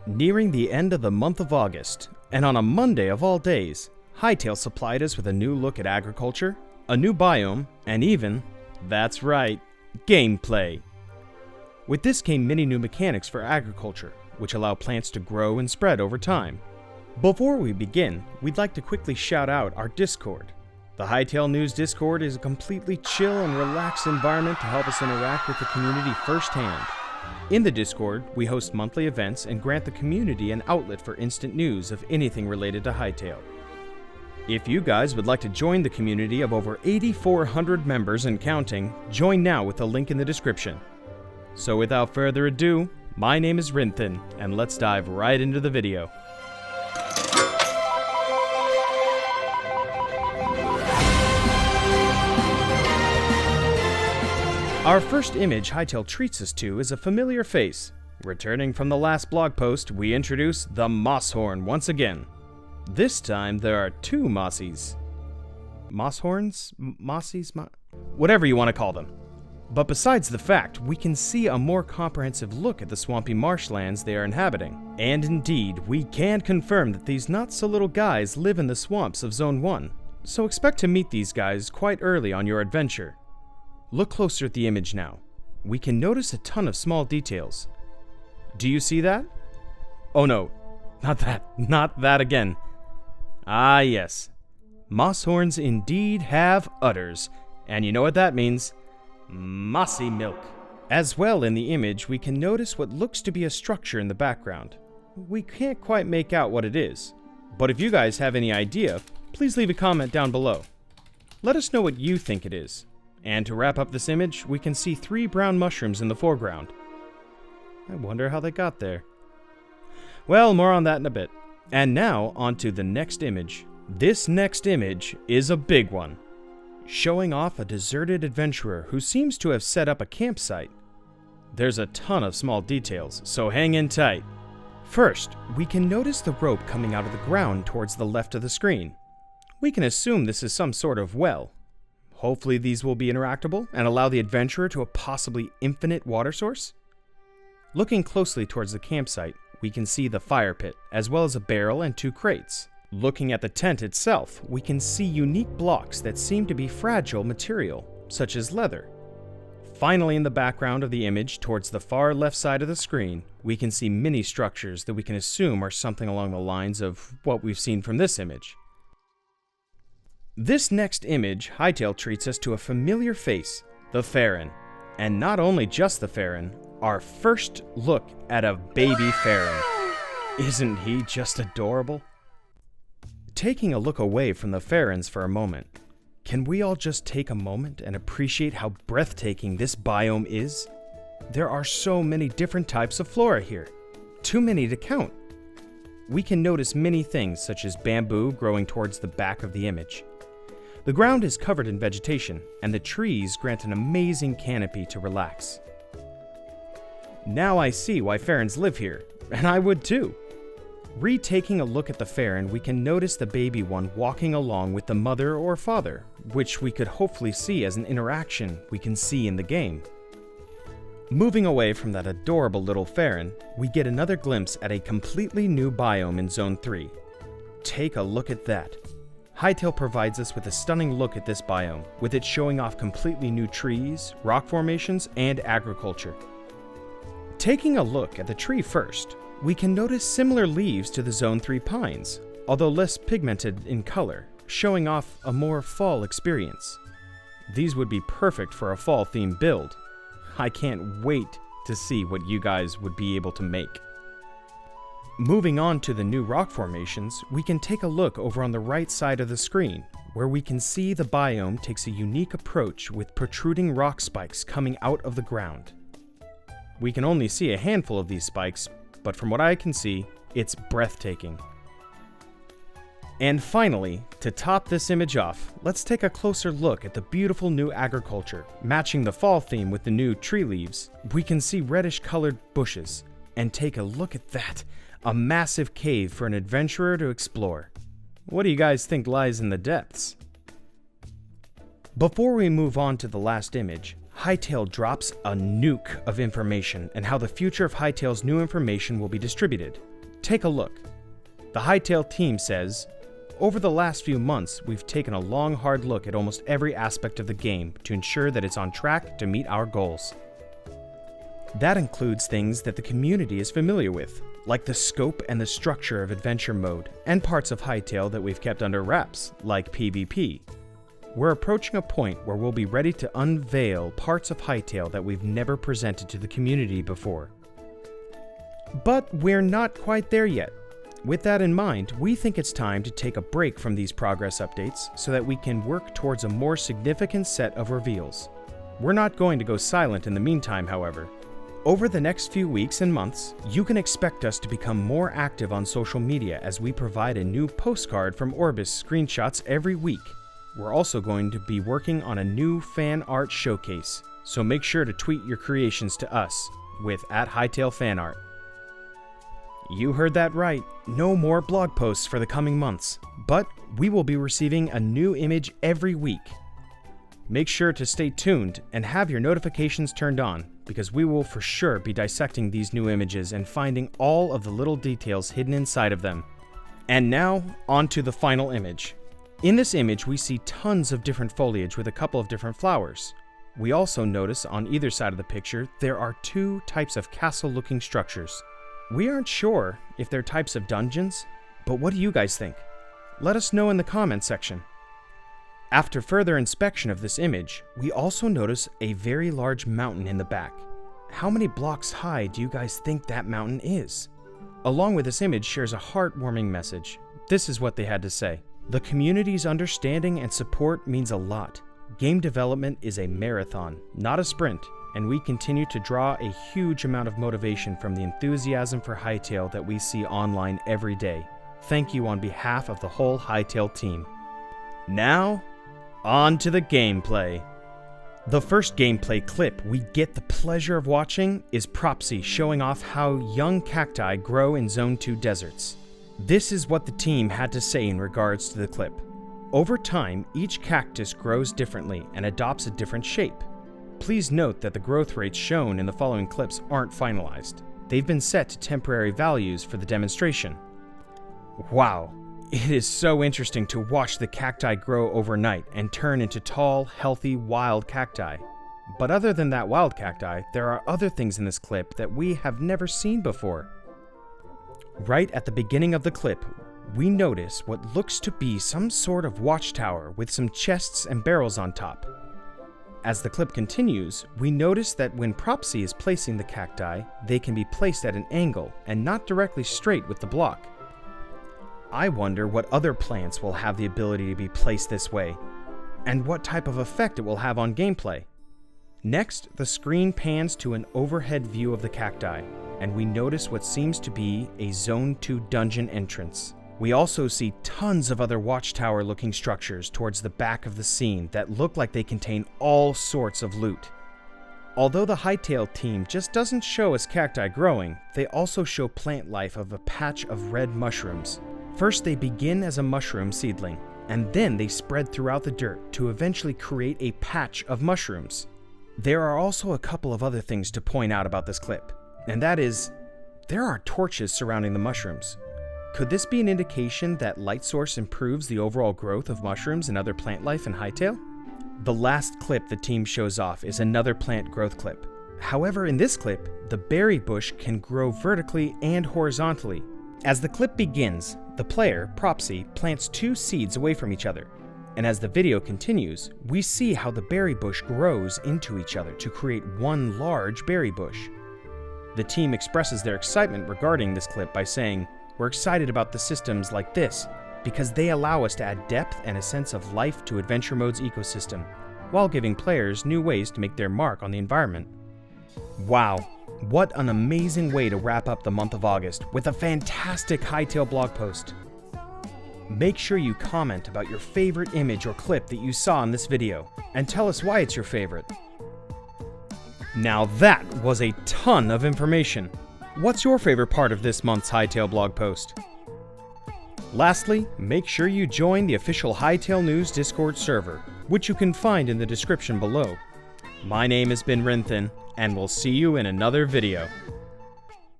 Nearing the end of the month of August, and on a Monday of all days, Hytale supplied us with a new look at agriculture, a new biome, and even, that's right, gameplay. With this came many new mechanics for agriculture, which allow plants to grow and spread over time. Before we begin, we'd like to quickly shout out our Discord. The Hytale News Discord is a completely chill and relaxed environment to help us interact with the community firsthand. In the Discord, we host monthly events and grant the community an outlet for instant news of anything related to Hytale. If you guys would like to join the community of over 8,400 members and counting, join now with the link in the description. So without further ado, my name is Rinthin, and let's dive right into the video. Our first image Hytale treats us to is a familiar face. Returning from the last blog post, we introduce the Mosshorn once again. This time there are two Mossies. Mosshorns? Mossies? Whatever you want to call them. But besides the fact, we can see a more comprehensive look at the swampy marshlands they are inhabiting. And indeed, we can confirm that these not-so-little guys live in the swamps of Zone 1. So expect to meet these guys quite early on your adventure. Look closer at the image now. We can notice a ton of small details. Do you see that? Oh no, not that again. Ah yes, Mosshorns indeed have udders, and you know what that means? Mossy milk. As well in the image, we can notice what looks to be a structure in the background. We can't quite make out what it is, but if you guys have any idea, please leave a comment down below. Let us know what you think it is. And to wrap up this image, we can see 3 brown mushrooms in the foreground. I wonder how they got there. Well, more on that in a bit. And now, on to the next image. This next image is a big one, showing off a deserted adventurer who seems to have set up a campsite. There's a ton of small details, so hang in tight. First, we can notice the rope coming out of the ground towards the left of the screen. We can assume this is some sort of well. Hopefully these will be interactable and allow the adventurer to a possibly infinite water source. Looking closely towards the campsite, we can see the fire pit, as well as a barrel and 2 crates. Looking at the tent itself, we can see unique blocks that seem to be fragile material, such as leather. Finally, in the background of the image, towards the far left side of the screen, we can see many structures that we can assume are something along the lines of what we've seen from this image. This next image, Hytale treats us to a familiar face, the pharyn. And not only just the pharyn, our first look at a baby pharyn. Isn't he just adorable? Taking a look away from the pharyns for a moment, can we all just take a moment and appreciate how breathtaking this biome is? There are so many different types of flora here, too many to count. We can notice many things such as bamboo growing towards the back of the image. The ground is covered in vegetation, and the trees grant an amazing canopy to relax. Now I see why pharyns live here, and I would too. Retaking a look at the pharyn, we can notice the baby one walking along with the mother or father, which we could hopefully see as an interaction we can see in the game. Moving away from that adorable little pharyn, we get another glimpse at a completely new biome in Zone 3. Take a look at that. Hytale provides us with a stunning look at this biome, with it showing off completely new trees, rock formations, and agriculture. Taking a look at the tree first, we can notice similar leaves to the Zone 3 pines, although less pigmented in color, showing off a more fall experience. These would be perfect for a fall-themed build. I can't wait to see what you guys would be able to make. Moving on to the new rock formations, we can take a look over on the right side of the screen, where we can see the biome takes a unique approach with protruding rock spikes coming out of the ground. We can only see a handful of these spikes, but from what I can see, it's breathtaking. And finally, to top this image off, let's take a closer look at the beautiful new agriculture. Matching the fall theme with the new tree leaves, we can see reddish colored bushes, and take a look at that. A massive cave for an adventurer to explore. What do you guys think lies in the depths? Before we move on to the last image, Hytale drops a nuke of information and how the future of Hytale's new information will be distributed. Take a look. The Hytale team says, over the last few months, we've taken a long, hard look at almost every aspect of the game to ensure that it's on track to meet our goals. That includes things that the community is familiar with, like the scope and the structure of adventure mode, and parts of Hytale that we've kept under wraps, like PvP. We're approaching a point where we'll be ready to unveil parts of Hytale that we've never presented to the community before. But we're not quite there yet. With that in mind, we think it's time to take a break from these progress updates so that we can work towards a more significant set of reveals. We're not going to go silent in the meantime, however. Over the next few weeks and months, you can expect us to become more active on social media as we provide a new postcard from Orbis screenshots every week. We're also going to be working on a new fan art showcase, so make sure to tweet your creations to us with @HytaleFanArt. You heard that right, no more blog posts for the coming months, but we will be receiving a new image every week. Make sure to stay tuned and have your notifications turned on, because we will for sure be dissecting these new images and finding all of the little details hidden inside of them. And now, on to the final image. In this image, we see tons of different foliage with a couple of different flowers. We also notice on either side of the picture, there are two types of castle-looking structures. We aren't sure if they're types of dungeons, but what do you guys think? Let us know in the comments section. After further inspection of this image, we also notice a very large mountain in the back. How many blocks high do you guys think that mountain is? Along with this image shares a heartwarming message. This is what they had to say. The community's understanding and support means a lot. Game development is a marathon, not a sprint, and we continue to draw a huge amount of motivation from the enthusiasm for Hytale that we see online every day. Thank you on behalf of the whole Hytale team. Now, on to the gameplay. The first gameplay clip we get the pleasure of watching is Propsy showing off how young cacti grow in Zone 2 deserts. This is what the team had to say in regards to the clip. Over time, each cactus grows differently and adopts a different shape. Please note that the growth rates shown in the following clips aren't finalized. They've been set to temporary values for the demonstration. Wow, it is so interesting to watch the cacti grow overnight and turn into tall, healthy, wild cacti. But other than that wild cacti, there are other things in this clip that we have never seen before. Right at the beginning of the clip, we notice what looks to be some sort of watchtower with some chests and barrels on top. As the clip continues, we notice that when Propsy is placing the cacti, they can be placed at an angle and not directly straight with the block. I wonder what other plants will have the ability to be placed this way, and what type of effect it will have on gameplay. Next, the screen pans to an overhead view of the cacti, and we notice what seems to be a Zone 2 dungeon entrance. We also see tons of other watchtower-looking structures towards the back of the scene that look like they contain all sorts of loot. Although the Hytale team just doesn't show us cacti growing, they also show plant life of a patch of red mushrooms. First, they begin as a mushroom seedling, and then they spread throughout the dirt to eventually create a patch of mushrooms. There are also a couple of other things to point out about this clip, and that is, there are torches surrounding the mushrooms. Could this be an indication that light source improves the overall growth of mushrooms and other plant life in Hytale? The last clip the team shows off is another plant growth clip. However, in this clip, the berry bush can grow vertically and horizontally. As the clip begins, the player, Propsy, plants two seeds away from each other. And as the video continues, we see how the berry bush grows into each other to create one large berry bush. The team expresses their excitement regarding this clip by saying, "We're excited about the systems like this because they allow us to add depth and a sense of life to Adventure Mode's ecosystem, while giving players new ways to make their mark on the environment." Wow, what an amazing way to wrap up the month of August with a fantastic Hytale blog post. Make sure you comment about your favorite image or clip that you saw in this video, and tell us why it's your favorite. Now that was a ton of information. What's your favorite part of this month's Hytale blog post? Lastly, make sure you join the official Hytale News Discord server, which you can find in the description below. My name has been Rinthin, and we'll see you in another video.